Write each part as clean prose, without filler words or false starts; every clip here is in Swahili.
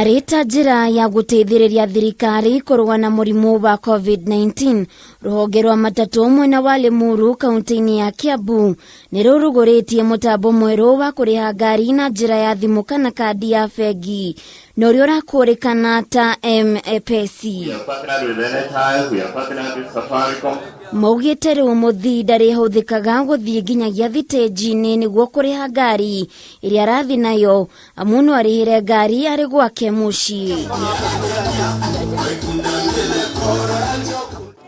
Arita njira ya guteithiriria thirikari kurua na murimu wa COVID-19 ruhonge rwa matatu mwena wa Limuru kaunti-ini ya Kiambu ni ruruguritie mutambo mweru wa kuriha ngari na njira ya thimu kana kandi ya bengi na uria urakurikana ta M-Pesa. Maugite riu muthii ndari huthikaga guthii nginyagia thitĩnji-inĩ niguo kuriha ngari iria arathi nayo amuno arihire ngari ari gwake mucii.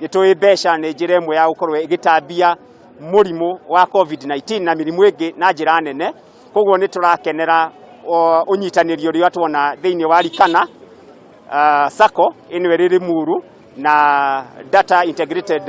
Gitui mbeca ni njira imwe ya gukorwo igitambia murimu wa COVID-19 na mirimu ingi na njira nene, koguo ni turakenera unyitaniri uria tuona thiini wa Likana Sacco inwe riri Muru na Data Integrated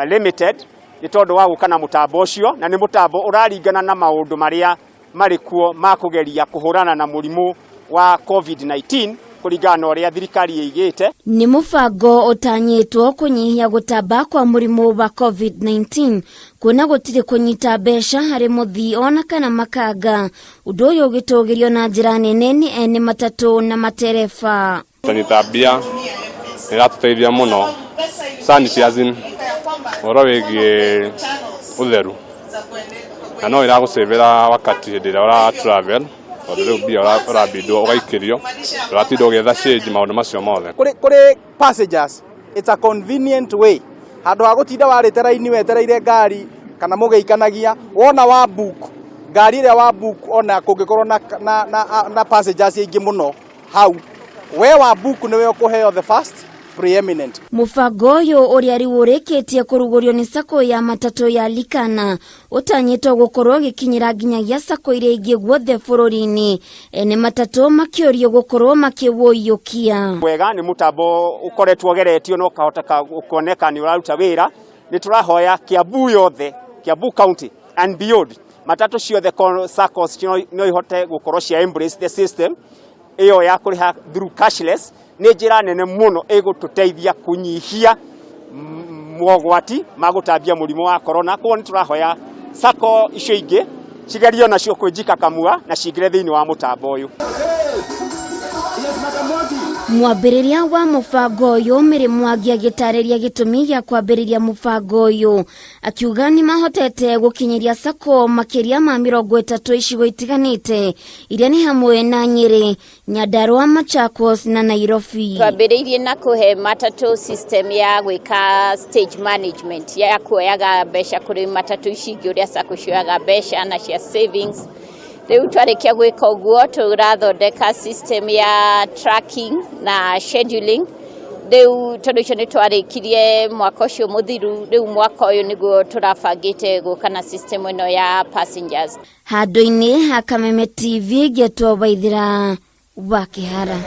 Limited ni tondu wa gukana mutambo ucio, na ni mutambo uraringana na maundu maria marikuo makugeria kuhurana na murimu wa COVID-19 kuringana uria thirikari igite. Ni mubango utanyitwo kunyihia gutamba kwa murimu wa COVID-19 kuna gutire kunyita mbeca hari muthii ona kana makanga, undu uyu ugitugirio na njira nene ni ene matatu na matereba. Tanyitambia iratuteithia muno sanitizing oro wigi utheru na no iragusevera wakati ndira ora travel oru bia ora bido ogaikirio ratido getha change maundu macio mothe kuri passengers. It's a convenient way handu ha gutinda waritera-ini wetereire ngari kana mugeikanagia wona wa book ngari ria wa book ona kungikorwo na passengers ingi muno hau we wa book niwe ukuheo the first preeminent. Mubango uyu uria riurikitie kurugurio ni Sacco ya matatu ya Likana utanyitwo gukorwo gikinyira nginyagia Sacco iria ingi guothe bururi-ini ene matatu makiorio gukorwo makiwuyukia. Wega ni mutambo ukoretwo geretio no kahoteka kuoneka ni uraruta wira. Ni turahoya Kiambu yothe, Kiambu County and beyond, matatu ciothe Saccos no ihote gukorwo cia embrace the system iyo ya kuriha through cashless. Ni njira nene muno igututeithia kunyihia mogwati magutambia murimu wa corona. Kwa ni turahoya Sacco icio ingi cigerio nacio kwijika kamua na cingire thiini wa mutambo uyu. Mwambiriria wa mubango uyu Mirimu agitariria gitumi gia kwambiriria mubango uyu akiuga ni mahotete gukinyiria Sacco makiria ma 30 icigo itiganite iria ni hamwe na Nyeri, Nyandarua, Machakos na Nairobi. Twambiririe na kuhe matatu system ya gwika stage management ya kuoyaga mbeca kuri matatu ici uria Sacco cioyaga mbeca na cia savings. Riu twarikia gwika uguo turathondeka system ya tracking na scheduling. Riu tondu icio ni twarikirie mwaka ucio muthiru, riu mwaka uyu niguo turabangite gukana system ino ya passengers. Handu-ini ha Kameme TV getwo Waithira wa Kihara.